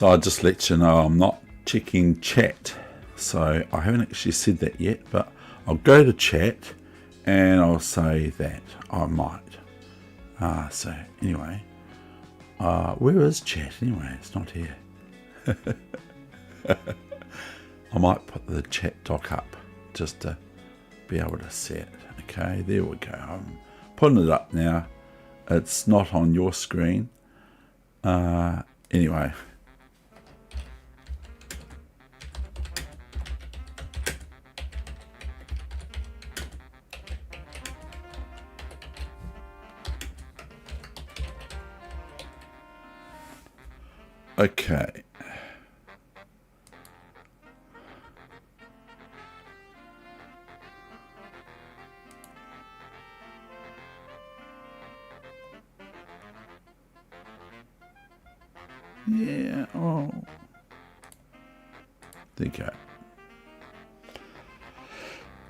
So I'll just let you know I'm not checking chat. So I haven't actually said that yet, but I'll go to chat and I'll say that I might. So anyway, where is chat anyway? It's not here. I might put the chat doc up just to be able to see it. Okay, there we go. I'm putting it up now. It's not on your screen. Anyway. Okay. Yeah, oh. There you go.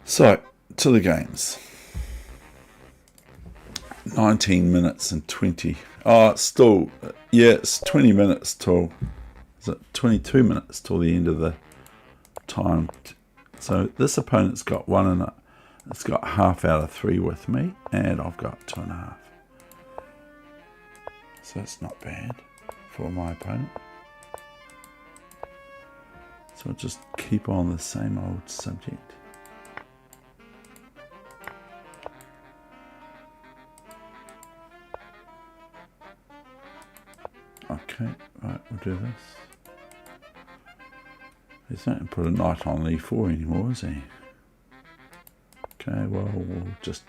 So, to the games. 19 minutes and 20. Oh, it's still, yeah, it's 20 minutes till, is it 22 minutes till the end of the time. So this opponent's got 1 and it's got half out of 3 with me, and I've got 2.5. So it's not bad for my opponent. So I'll just keep on the same old subject. Okay, right, we'll do this. He's not going to put a knight on e4 anymore, is he? Okay, well, we'll just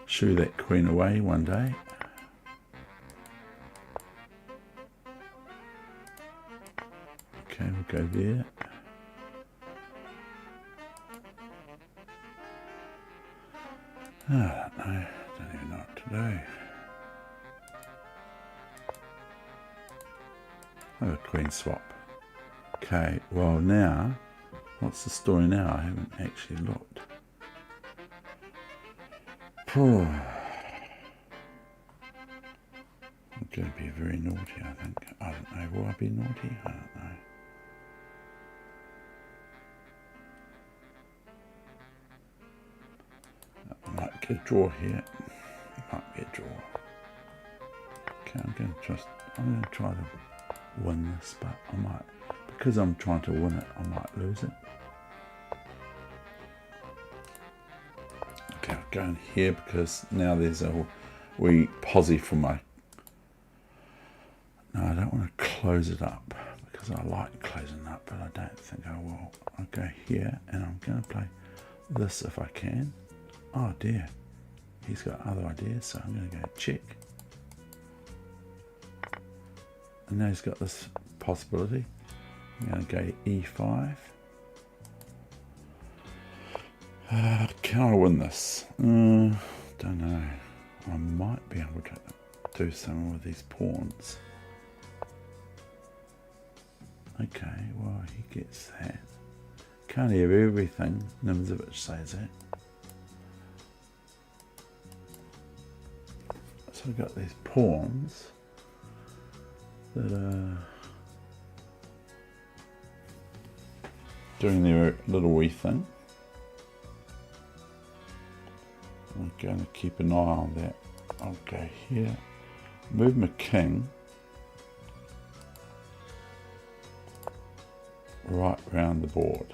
shoo that queen away one day. Okay, we'll go there. I don't know. Don't even know what to do. Oh, queen swap. Okay, well now, what's the story now? I haven't actually looked. I'm going to be very naughty, I think. I don't know. Will I be naughty? I don't know. I might get a draw here. Might be a draw. Okay, I'm going to try to win this, but I might, because I'm trying to win it, I might lose it. Okay, I'll go in here because now there's a wee posse for my... No, I don't want to close it up because I like closing up, but I don't think I will. I'll go here and I'm going to play this if I can. Oh dear, he's got other ideas, so I'm going to go check. And now he's got this possibility. I'm going to go e5. Can I win this? Don't know. I might be able to do something with these pawns. Okay, well, he gets that. Can't have everything, Nimzovich says that. So I've got these pawns that are doing their little wee thing. I'm going to keep an eye on that. I'll go here, move my king right round the board.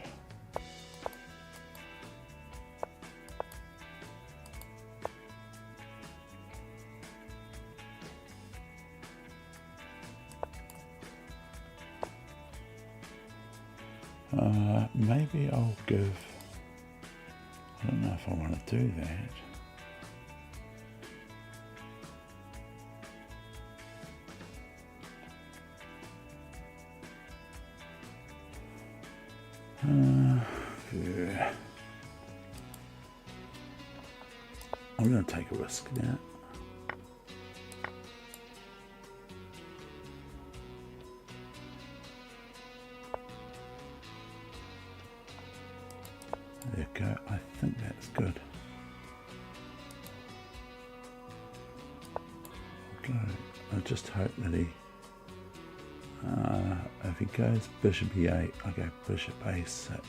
Maybe I'll give, I don't know if I want to do that. Yeah. I'm going to take a risk now. There you go. I think that's good. Okay. I just hope that he If he goes bishop e8, I go bishop a6.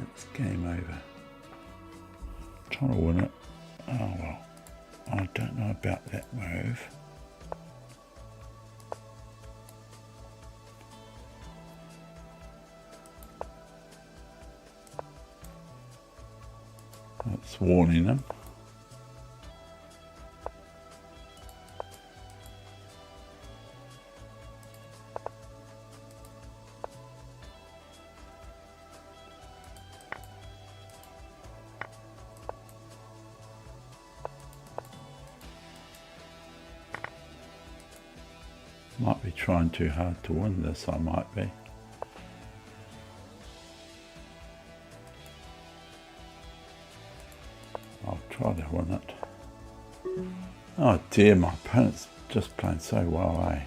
It's game over. Trying to win it. Oh well, I don't know about that move. It's warning him. Might be trying too hard to win this, I might be. I'll try to win it. Oh dear, my opponent's just playing so well, eh?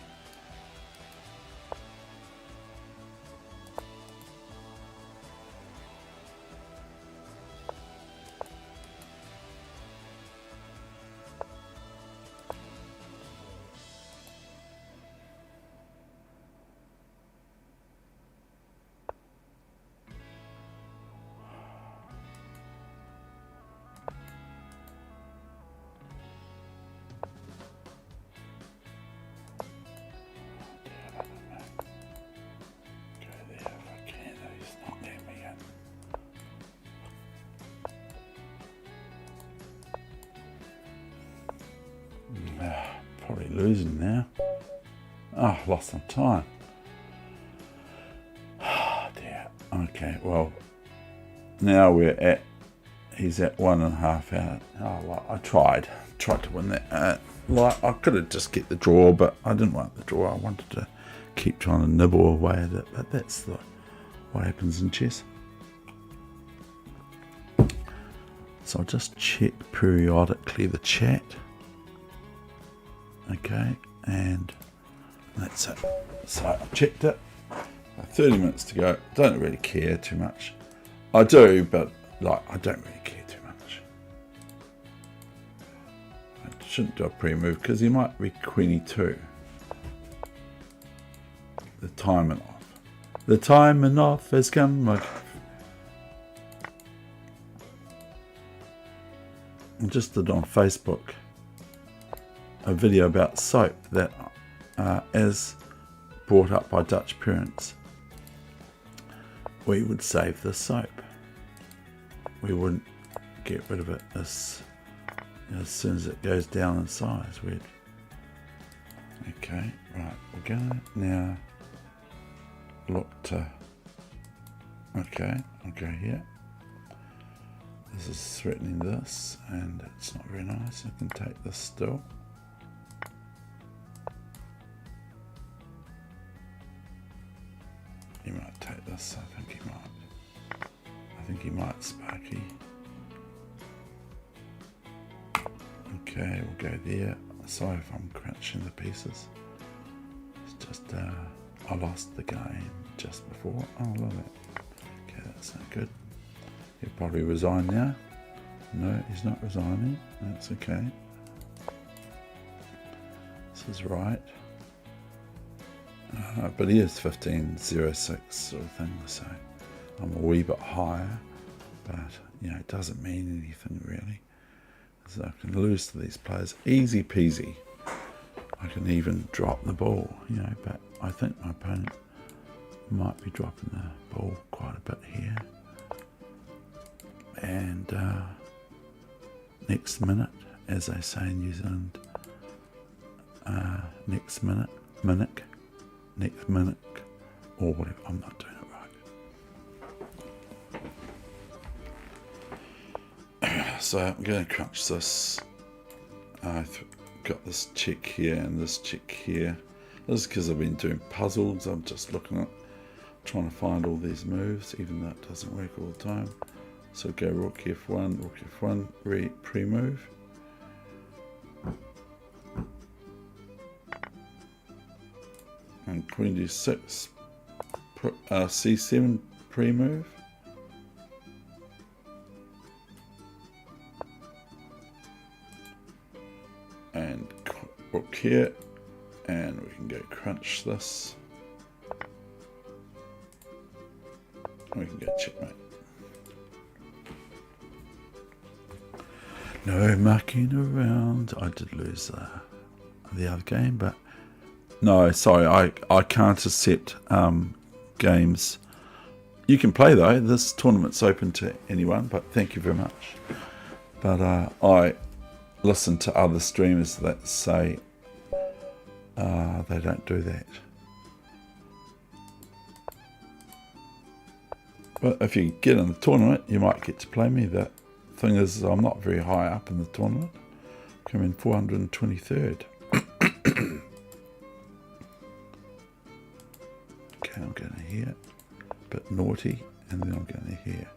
Probably losing now. Oh, lost some time. Oh dear. Okay, well, now he's at 1.5 out. Oh, well, I tried to win that. Like, I could have just get the draw, but I didn't want the draw. I wanted to keep trying to nibble away at it, but that's what happens in chess. So I'll just check periodically the chat. Okay, and that's it. So I've checked it. 30 minutes to go. Don't really care too much. I do, but like I don't really care too much. I shouldn't do a pre-move because he might be queen e2. The timing off. The timing off has come. I just did on Facebook a video about soap that as brought up by Dutch parents, we would save the soap. We wouldn't get rid of it as soon as it goes down in size. Okay, right, we're gonna now look to, okay, I'll go here. This is threatening this, and it's not very nice. I can take this still. He might take this. I think he might. I think he might, Sparky. Okay, we'll go there. Sorry if I'm crunching the pieces. It's just I lost the game just before. Oh, look at that. Okay, that's not good. He'll probably resign now. No, he's not resigning. That's okay. This is right. But he is 15.06 sort of thing, so I'm a wee bit higher. But, you know, it doesn't mean anything really. So I can lose to these players. Easy peasy. I can even drop the ball, you know, but I think my opponent might be dropping the ball quite a bit here. And next minute, as they say in New Zealand, next minute, or whatever. I'm not doing it right. So I'm going to crunch this. I've got this check here and this check here. This is because I've been doing puzzles. I'm just looking at, trying to find all these moves, even though it doesn't work all the time. So go rook f1, pre-move. And queen d6, c7 pre-move. And rook here, and we can go crunch this. We can go checkmate. No mucking around. I did lose the other game, but no, sorry, I can't accept games. You can play though. This tournament's open to anyone, but thank you very much. But I listen to other streamers that say they don't do that. But if you get in the tournament, you might get to play me. The thing is, I'm not very high up in the tournament. I'm in 423rd. Okay, I'm going to here. A bit naughty, and then I'm going to here.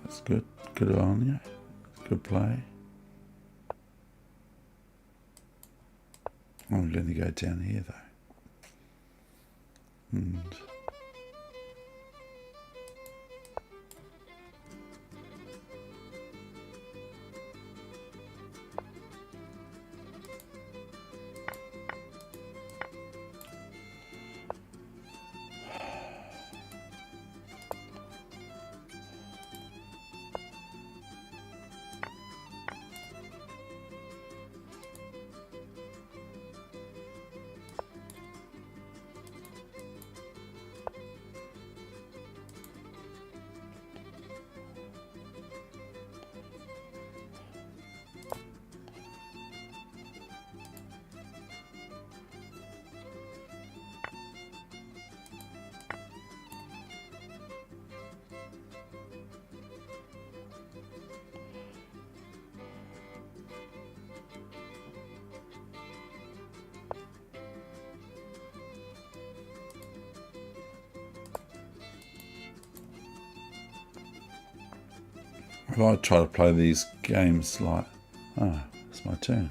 That's good. Good on you. Good play. I'm going to go down here though. And if I try to play these games like, it's my turn.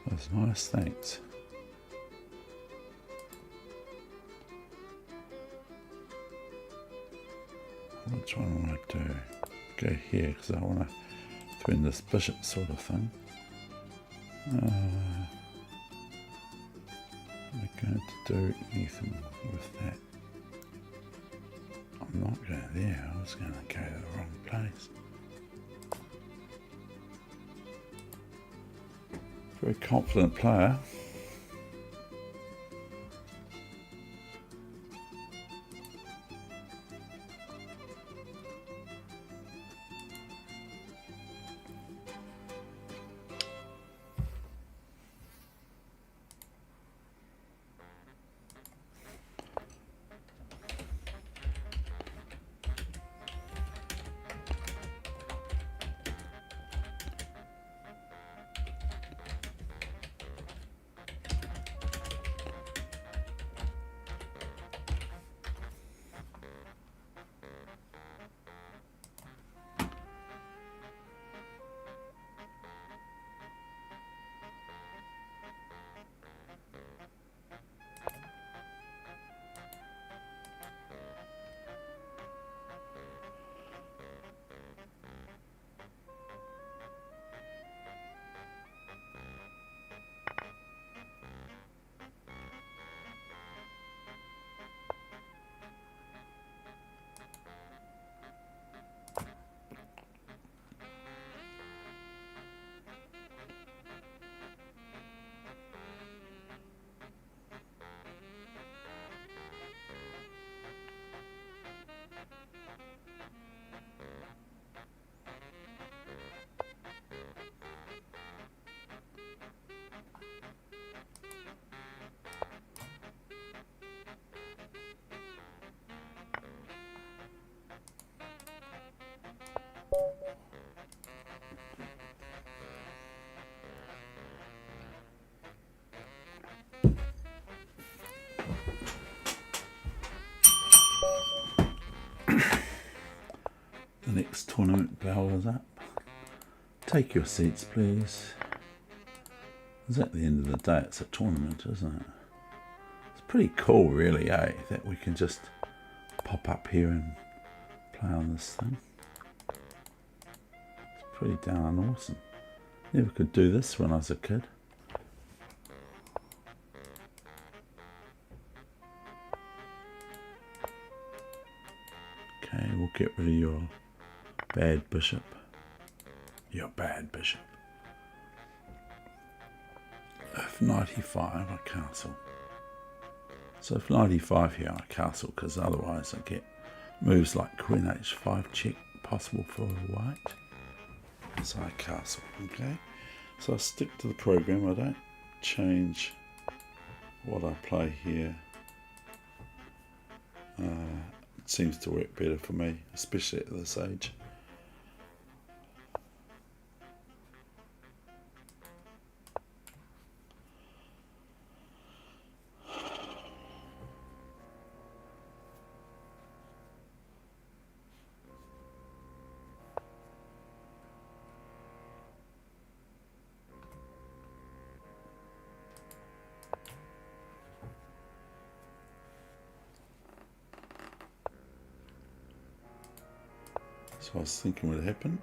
That's nice, thanks. Which one I want to do? Go here because I want to twin this bishop sort of thing. I'm not going to do anything with that. I'm not going there, I was going to go to the wrong place. Very confident player. The next tournament bell is up. Take your seats, please. It's at the end of the day, it's a tournament, isn't it? It's pretty cool, really, eh? That we can just pop up here and play on this thing. It's pretty darn awesome. Never could do this when I was a kid. Okay, we'll get rid of your bad bishop. Your bad bishop. If knight e5, I castle. So if knight e5 here, I castle, because otherwise I get moves like queen h5 check possible for white. So I castle, okay? So I stick to the program, I don't change what I play here. It seems to work better for me, especially at this age. So I was thinking what would happen.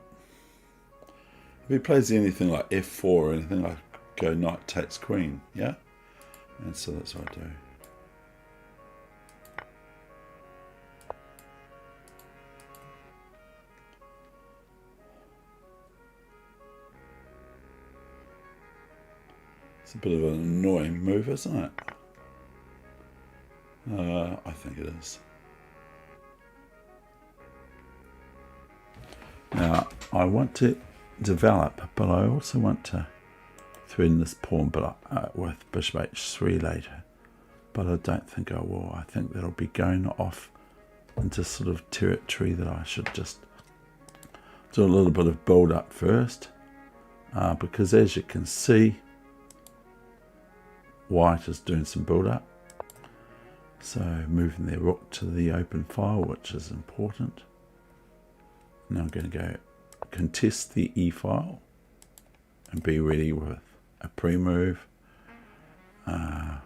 If he plays anything like f4 or anything, I go knight takes queen, yeah? And so that's what I do. It's a bit of an annoying move, isn't it? I think it is. Now, I want to develop, but I also want to threaten this pawn with bishop h3 later. But I don't think I will. I think that'll be going off into sort of territory that I should just do a little bit of build up first. Because as you can see, white is doing some build up. So moving their rook to the open file, which is important. Now I'm going to go contest the e file and be ready with a pre-move. Can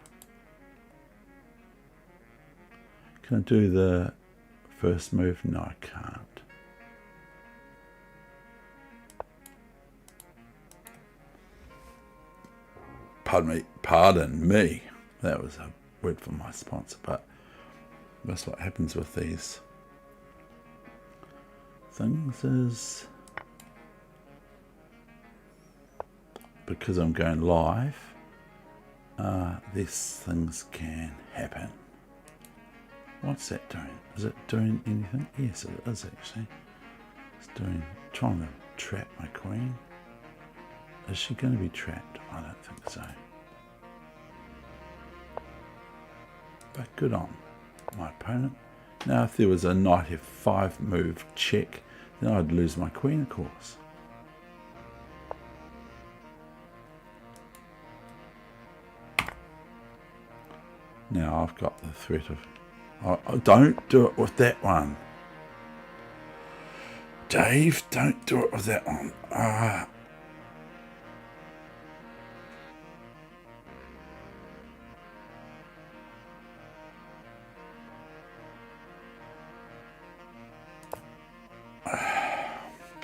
I do the first move? No, I can't. Pardon me. That was a word from my sponsor, but that's what happens with these things is because I'm going live, these things can happen. What's that doing? Is it doing anything? Yes, it is actually. It's trying to trap my queen. Is she going to be trapped? I don't think so. But good on my opponent. Now, if there was a knight f5 move check, then I'd lose my queen, of course. Now I've got the threat of... Oh, don't do it with that one. Dave, don't do it with that one.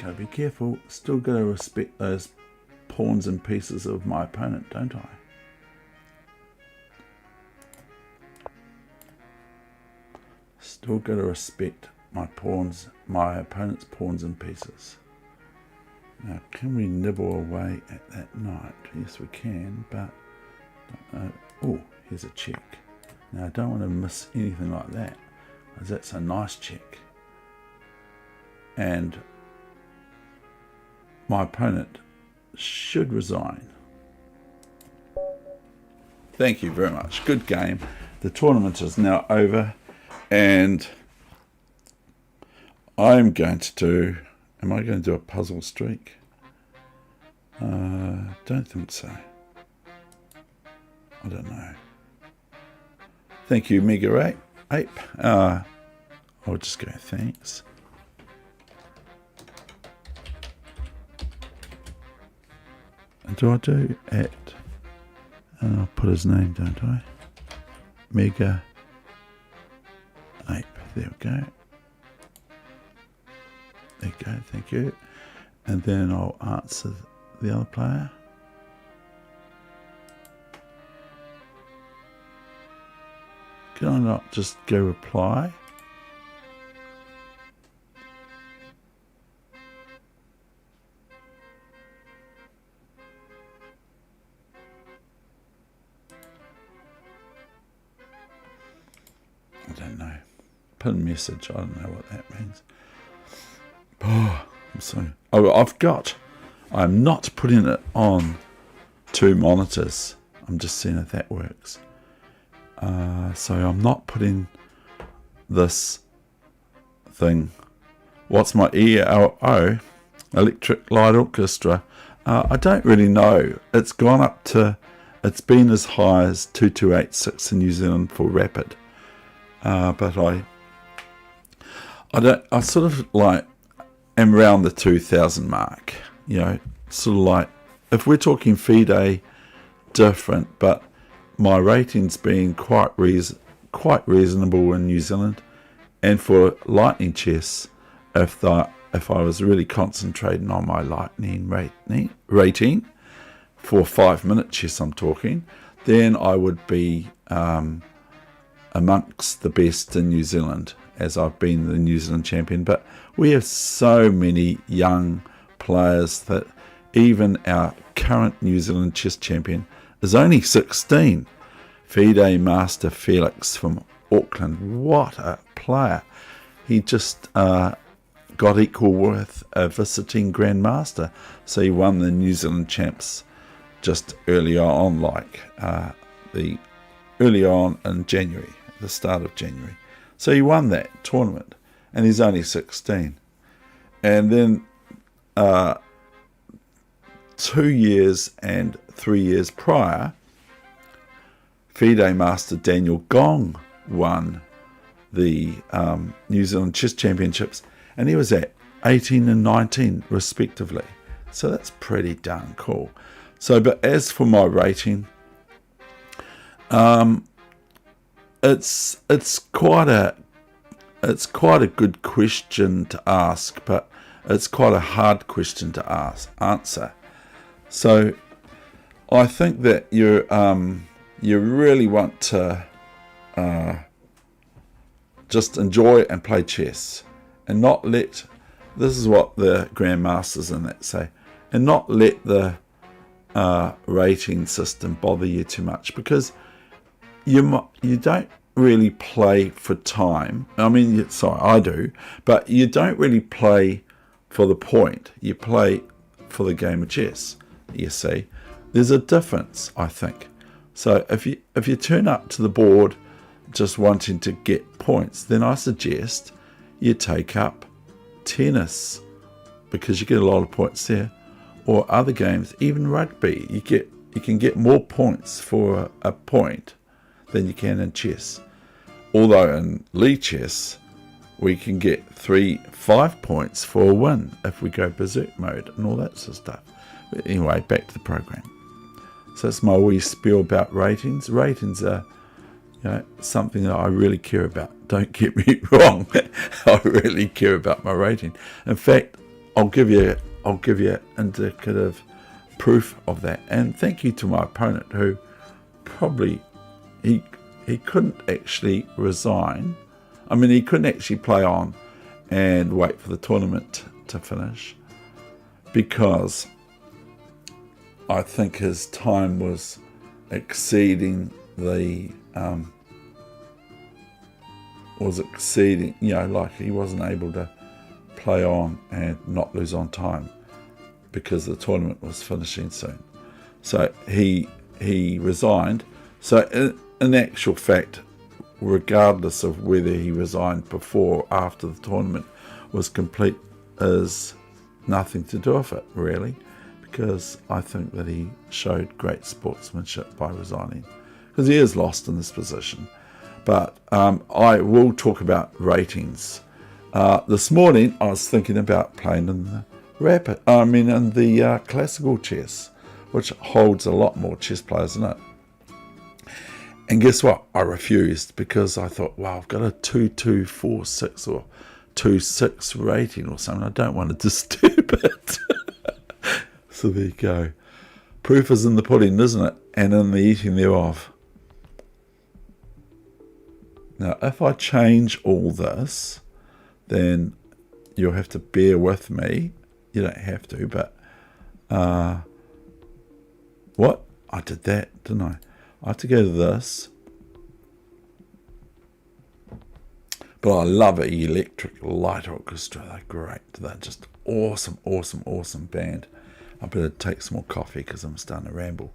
Gotta be careful. Still gotta respect those pawns and pieces of my opponent, don't I? Still gotta respect my opponent's pawns and pieces. Now, can we nibble away at that knight? Yes, we can, but oh, here's a check. Now, I don't want to miss anything like that, because that's a nice check. And my opponent should resign. Thank you very much. Good game. The tournament is now over, and I'm going to do... Am I going to do a puzzle streak? Don't think so. I don't know. Thank you, Mega Ape. I'll just go thanks. do I do at, and I'll put his name, don't I? Mega Ape, there we go. There you go, thank you. And then I'll answer the other player. Can I not just go reply? I don't know. Pin message, I don't know what that means. Oh, I'm sorry. Oh, I'm not putting it on 2 monitors. I'm just seeing if that works. So I'm not putting this thing. What's my ELO? Electric Light Orchestra. I don't really know. It's gone up to, it's been as high as 2286 in New Zealand for rapid. But I sort of like am around the 2000 mark, you know, sort of like, if we're talking FIDE, different, but my rating's been quite reasonable in New Zealand. And for lightning chess, if I was really concentrating on my lightning rating for 5-minute chess I'm talking, then I would be amongst the best in New Zealand, as I've been the New Zealand champion. But we have so many young players that even our current New Zealand chess champion is only 16. FIDE Master Felix from Auckland. What a player. He just got equal with a visiting Grandmaster. So he won the New Zealand champs just earlier on, earlier on in January, the start of January. So he won that tournament, and he's only 16. And then 2 years and 3 years prior, FIDE Master Daniel Gong won the New Zealand Chess Championships, and he was at 18 and 19 respectively. So that's pretty darn cool. So, but as for my rating, it's quite a good question to ask, but it's quite a hard question to answer. So I think that you really want to just enjoy and play chess, and not let, this is what the Grandmasters and that say, and not let the rating system bother you too much, because you don't really play for time. I mean, sorry, I do, but you don't really play for the point. You play for the game of chess. You see, there's a difference, I think. So if you turn up to the board just wanting to get points, then I suggest you take up tennis, because you get a lot of points there, or other games, even rugby. You can get more points for a point than you can in chess. Although in League chess, we can get 5 points for a win if we go berserk mode and all that sort of stuff. But anyway, back to the program. So that's my wee spiel about ratings. Ratings are, something that I really care about. Don't get me wrong. I really care about my rating. In fact, I'll give you indicative proof of that. And thank you to my opponent, who probably he couldn't actually resign. I mean, he couldn't actually play on and wait for the tournament to finish, because I think his time was exceeding the like he wasn't able to play on and not lose on time because the tournament was finishing soon. So he resigned. So in actual fact, regardless of whether he resigned before or after the tournament was complete, is nothing to do with it, really, because I think that he showed great sportsmanship by resigning, because he is lost in this position. But I will talk about ratings. This morning I was thinking about playing in the classical chess, which holds a lot more chess players in it. And guess what? I refused because I thought, wow, I've got a 2246 or 26 rating or something. I don't want to disturb it. So there you go. Proof is in the pudding, isn't it? And in the eating thereof. Now, if I change all this, then you'll have to bear with me. You don't have to, but what? I did that, didn't I? I have to go to this. But I love an Electric Light Orchestra. They're great. They're just awesome, awesome, awesome band. I better take some more coffee because I'm starting to ramble.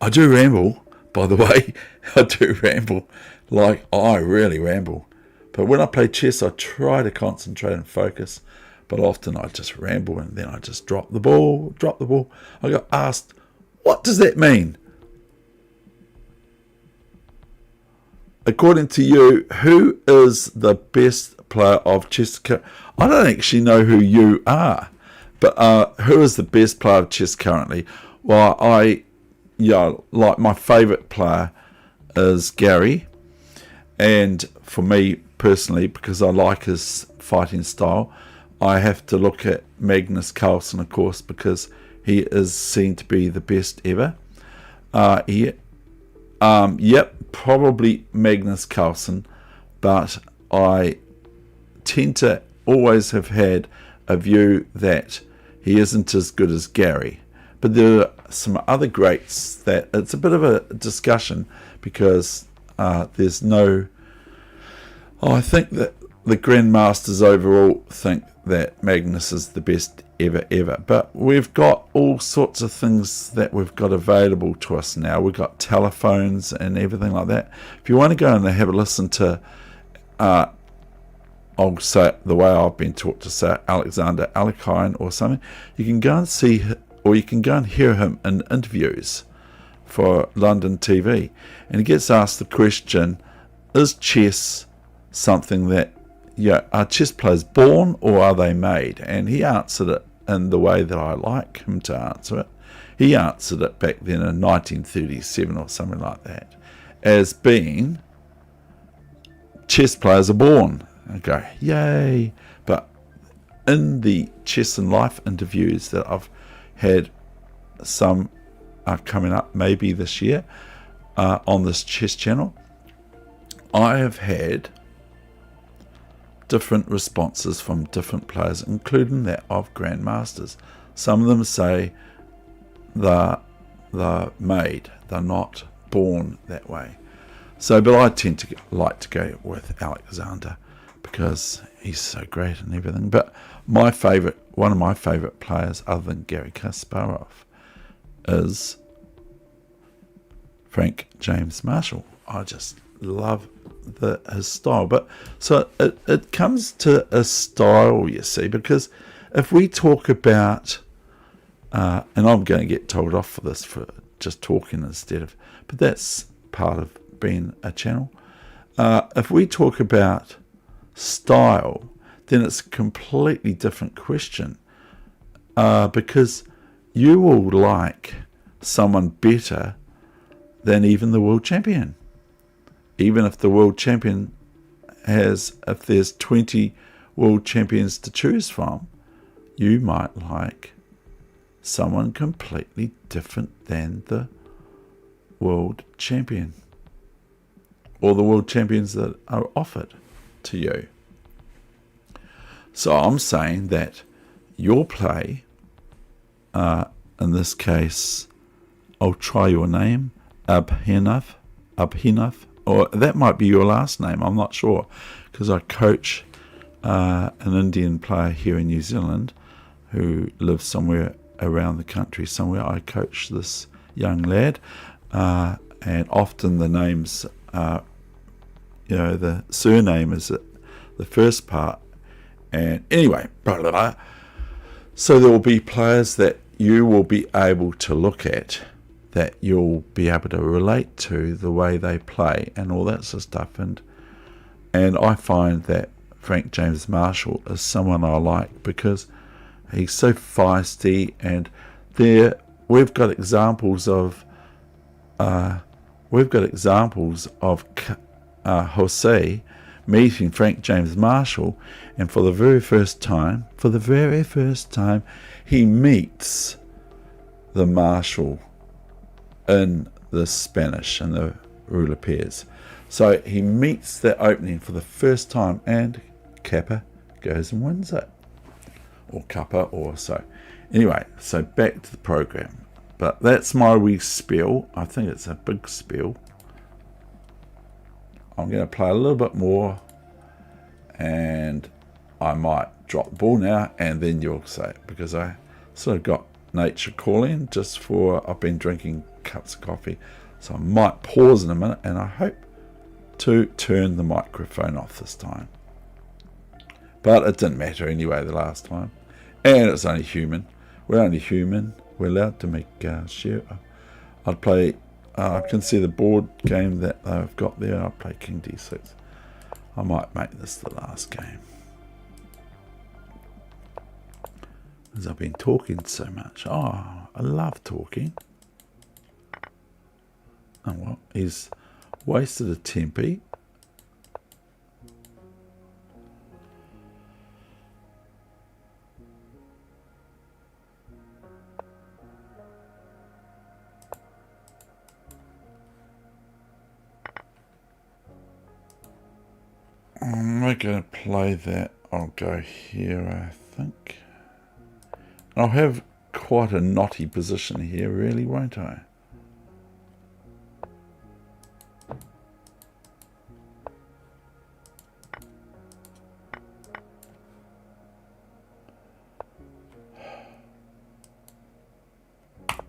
I do ramble, by the way. I do ramble. Like, I really ramble. But when I play chess, I try to concentrate and focus. But often I just ramble and then I just drop the ball. I got asked, what does that mean? According to you, who is the best player of chess? I don't actually know who you are, but who is the best player of chess currently? Well, like my favourite player is Gary, and for me personally, because I like his fighting style, I have to look at Magnus Carlsen, of course, because he is seen to be the best ever. Yep, probably Magnus Carlsen, but I tend to always have had a view that he isn't as good as Gary. But there are some other greats that it's a bit of a discussion because there's no... I think that the Grandmasters overall think that Magnus is the best ever. But we've got all sorts of things that we've got available to us now. We've got telephones and everything like that. If you want to go and have a listen to, I'll say it the way I've been taught to say it, Alexander Alekhine or something, you can go and see, or you can go and hear him in interviews for London TV. And he gets asked the question, is chess something that, are chess players born or are they made? And he answered it in the way that I like him to answer it. He answered it back then in 1937 or something like that, as being chess players are born. I go, yay. But in the Chess and Life interviews that I've had, some are coming up maybe this year on this chess channel, I have had different responses from different players, including that of Grandmasters. Some of them say they're made, they're not born that way. So, but I tend to like to go with Alexander because he's so great and everything. But one of my favourite players, other than Garry Kasparov, is Frank James Marshall. I just love his style. But so it comes to a style, you see, because if we talk about and I'm going to get told off for this, for just talking instead of, but that's part of being a channel. If we talk about style, then it's a completely different question, because you will like someone better than even the world champion. Even if the world champion if there's 20 world champions to choose from, you might like someone completely different than the world champion or the world champions that are offered to you. So I'm saying that your play, in this case, I'll try your name, Abhinav, or that might be your last name, I'm not sure, because I coach an Indian player here in New Zealand who lives somewhere around the country somewhere. I coach this young lad, and often the names, the surname is the first part. And anyway, blah, blah, blah. So there will be players that you will be able to look at, that you'll be able to relate to the way they play and all that sort of stuff. And I find that Frank James Marshall is someone I like because he's so feisty, and there we've got examples of Jose meeting Frank James Marshall, and for the very first time, he meets the Marshall in the Spanish and the ruler pairs. So he meets that opening for the first time, and Kappa goes and wins it, or Kappa, or so. Anyway, so back to the program. But that's my wee spiel. I think it's a big spiel. I'm going to play a little bit more, and I might drop the ball now, and then you'll say it, because I sort of got nature calling just for, I've been drinking cups of coffee, so I might pause in a minute, and I hope to turn the microphone off this time. But it didn't matter anyway the last time, and it's only human. We're only human. We're allowed to make share. I'd play. I can see the board game that I've got there. I'll play King D6. I might make this the last game, as I've been talking so much. Oh, I love talking. Oh well, he's wasted a tempi. I'm not going to play that. I'll go here, I think. I'll have quite a knotty position here, really, won't I?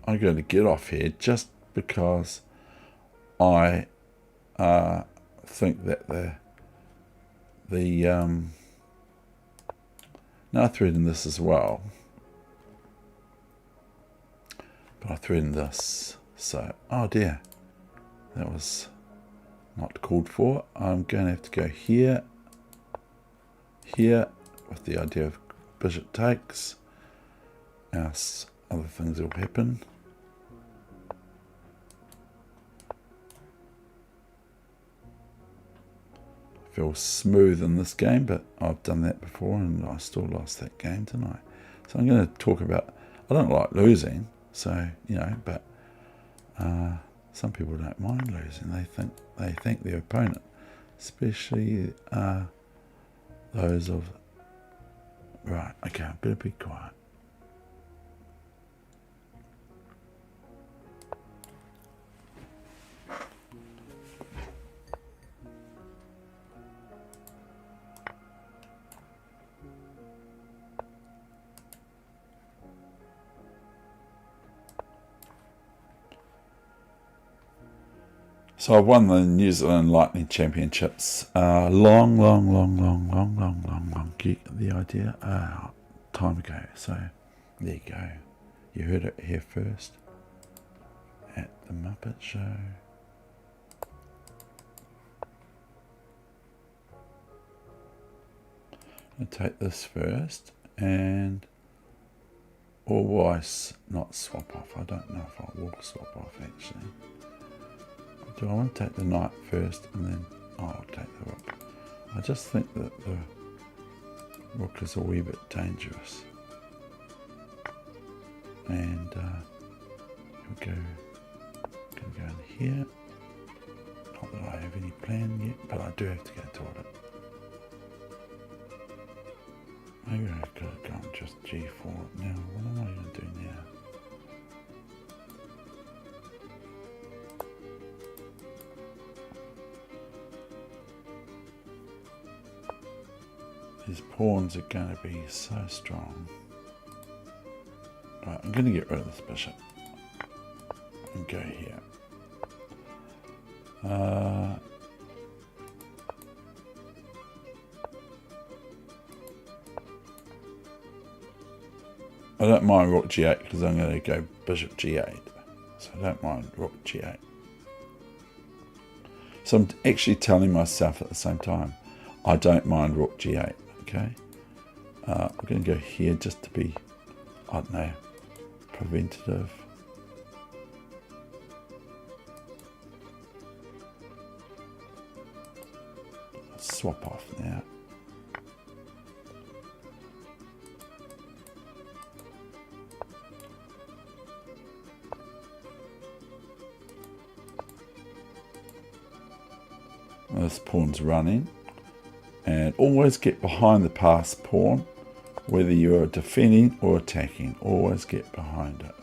I'm going to get off here just because I think that now I threaten this as well, but I threaten this, so oh dear, that was not called for. I'm going to have to go here with the idea of bishop takes, else other things will happen. Feel smooth in this game, but I've done that before and I still lost that game, didn't I? So I'm going to talk about, I don't like losing, so you know, but some people don't mind losing. They think their opponent, especially those of, right, okay, I better be quiet. So I won the New Zealand Lightning Championships long, get the idea, time ago. So there you go. You heard it here first at the Muppet Show. I'll take this first, and always not swap off. I don't know if I will swap off actually. Do I want to take the knight first and then I'll take the rook? I just think that the rook is a wee bit dangerous. And we'll go in here. Not that I have any plan yet, but I do have to go toward it. Maybe I could have gone just G4 now. What am I going to do now? These pawns are going to be so strong. Right, I'm going to get rid of this bishop and go here. I don't mind rook g8 because I'm going to go bishop g8. So I don't mind rook g8. So I'm actually telling myself at the same time, I don't mind rook g8. Okay, we're going to go here just to be, I don't know, preventative. swap off now. This pawn's running, and always get behind the passed pawn, whether you're defending or attacking. Always get behind it.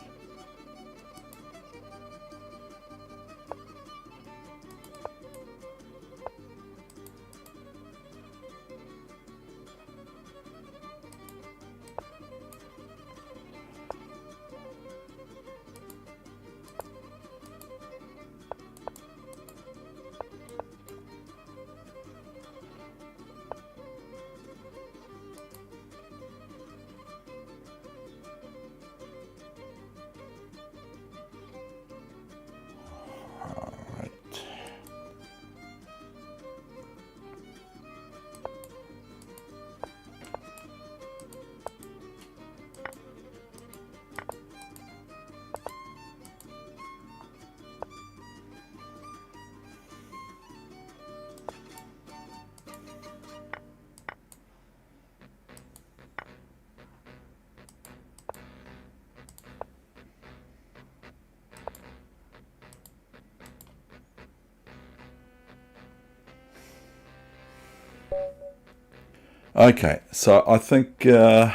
Okay, so I think I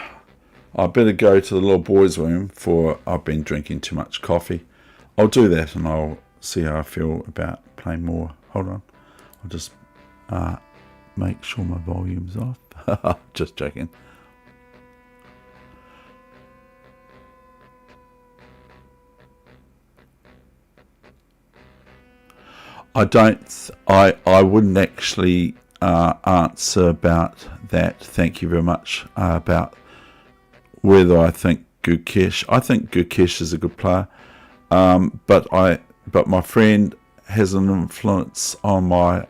better go to the little boys' room, for I've been drinking too much coffee. I'll do that and I'll see how I feel about playing more. Hold on, I'll just make sure my volume's off. Just joking. I wouldn't actually answer about that. Thank you very much. About whether I think Gukesh. I think Gukesh is a good player, but my friend has an influence on my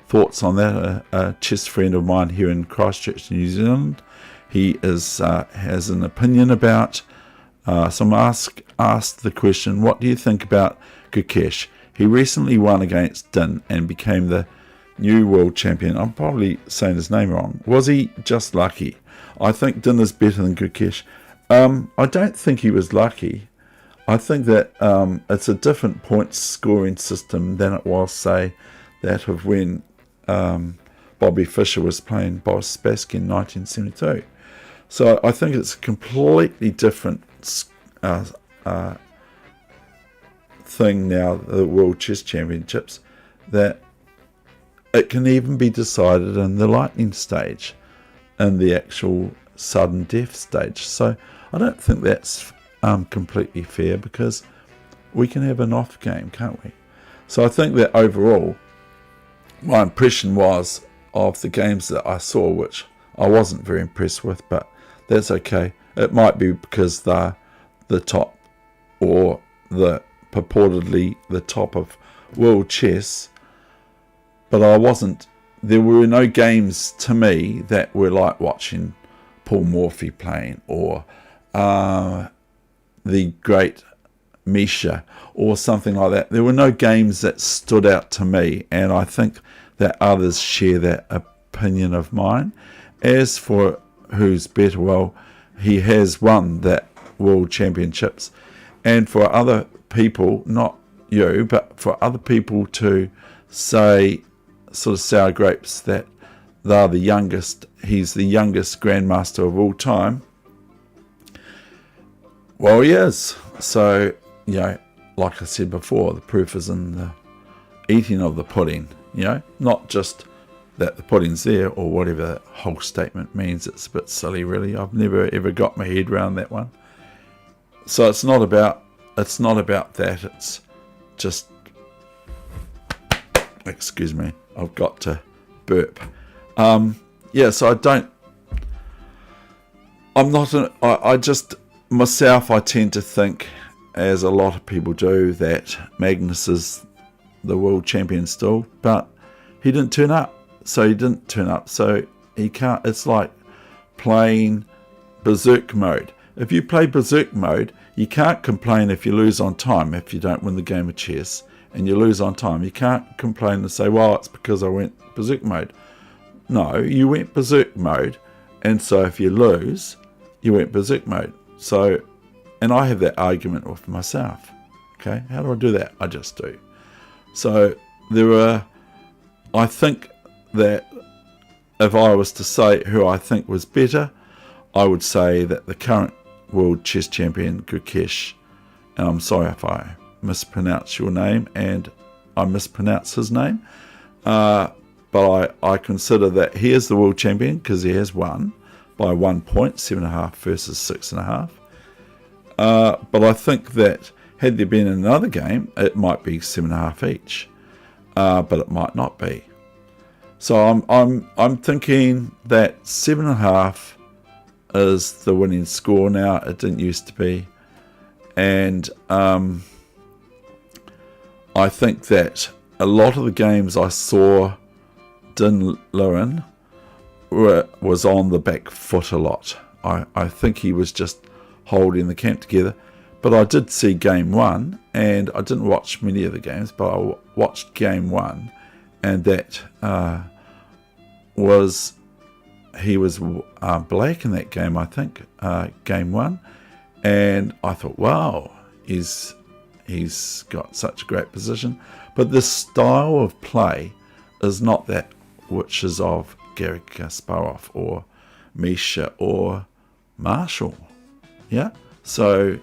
thoughts on that. A chess friend of mine here in Christchurch, New Zealand. He has an opinion about. Someone asked the question, "What do you think about Gukesh? He recently won against Din and became the new world champion." I'm probably saying his name wrong. Was he just lucky? I think Din is better than Gukesh. I don't think he was lucky. I think that it's a different point scoring system than it was, say, that of when Bobby Fischer was playing Boris Spassky in 1972. So I think it's a completely different thing now, the World Chess Championships, that it can even be decided in the lightning stage, in the actual sudden death stage. So I don't think that's completely fair, because we can have an off game, can't we? So I think that overall, my impression was of the games that I saw, which I wasn't very impressed with, but that's okay. It might be because they're the top, or the purportedly the top of world chess, but I wasn't. There were no games to me that were like watching Paul Morphy playing, or the great Misha, or something like that. There were no games that stood out to me, and I think that others share that opinion of mine. As for who's better, well, he has won that World Championships, and for other people, not you, but for other people to say, sort of sour grapes, that they're the youngest, he's the youngest grandmaster of all time. Well, he is. So, you know, like I said before, the proof is in the eating of the pudding, you know, not just that the pudding's there, or whatever that whole statement means. It's a bit silly, really. I've never ever got my head around that one. So it's not about that. It's just, excuse me, I've got to burp. Yeah, so I just, myself, I tend to think, as a lot of people do, that Magnus is the world champion still, but he didn't turn up. So he can't. It's like playing berserk mode. If you play berserk mode, you can't complain if you lose on time. If you don't win the game of chess and you lose on time, you can't complain and say, well, it's because I went berserk mode. No, you went berserk mode, and so if you lose, you went berserk mode. So, and I have that argument with myself. Okay, how do I do that? I just do. So I think that if I was to say who I think was better, I would say that the current world chess champion, Gukesh, and I'm sorry if I mispronounce your name and I mispronounce his name, but I consider that he is the world champion because he has won by 1 point, 7.5 versus 6.5. But I think that had there been another game, it might be 7.5 each, but it might not be. So I'm thinking that 7.5 is the winning score now. It didn't used to be, and I think that a lot of the games I saw Din Lewin was on the back foot a lot. I think he was just holding the camp together. But I did see game 1, and I didn't watch many of the games, but I watched game 1, and that he was black in that game, I think, game 1, and I thought, wow, he's got such a great position. But this style of play is not that which is of Garry Kasparov or Misha or Marshall. Yeah, so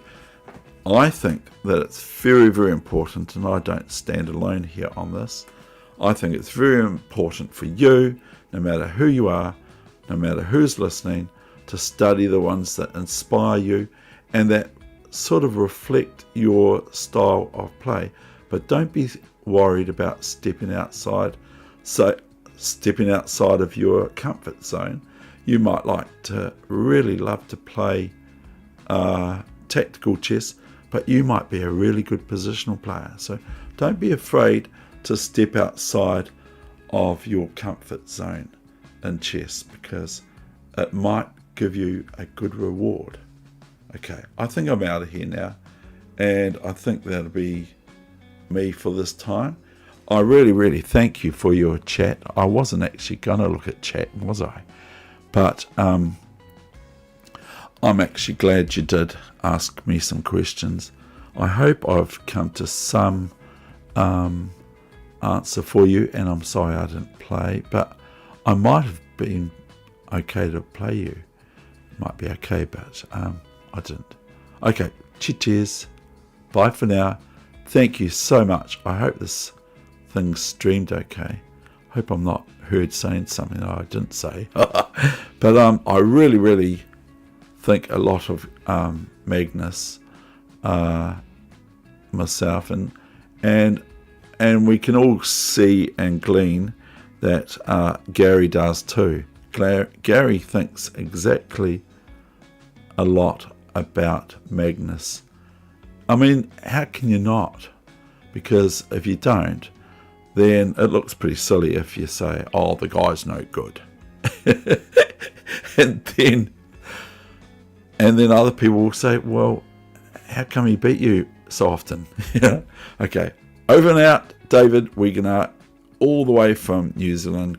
I think that it's very, very important, and I don't stand alone here on this. I think it's very important for you, no matter who you are, no matter who's listening, to study the ones that inspire you and that sort of reflect your style of play. But don't be worried about stepping outside of your comfort zone. You might really love to play tactical chess, but you might be a really good positional player. So don't be afraid to step outside of your comfort zone in chess, because it might give you a good reward. Okay, I think I'm out of here now, and I think that'll be me for this time. I really, really thank you for your chat. I wasn't actually going to look at chat, was I? But I'm actually glad you did ask me some questions. I hope I've come to some answer for you, and I'm sorry I didn't play, but I might have been okay to play you. Might be okay, but I didn't. Okay, cheers. Bye for now. Thank you so much. I hope this thing's streamed okay. Hope I'm not heard saying something that I didn't say. But I really, really think a lot of Magnus, myself, and we can all see and glean that Garry does too. Garry thinks exactly a lot about Magnus. I mean, how can you not? Because if you don't, then it looks pretty silly if you say, oh, the guy's no good. and then other people will say, well, how come he beat you so often? Okay, over and out, David Wegener, all the way from New Zealand.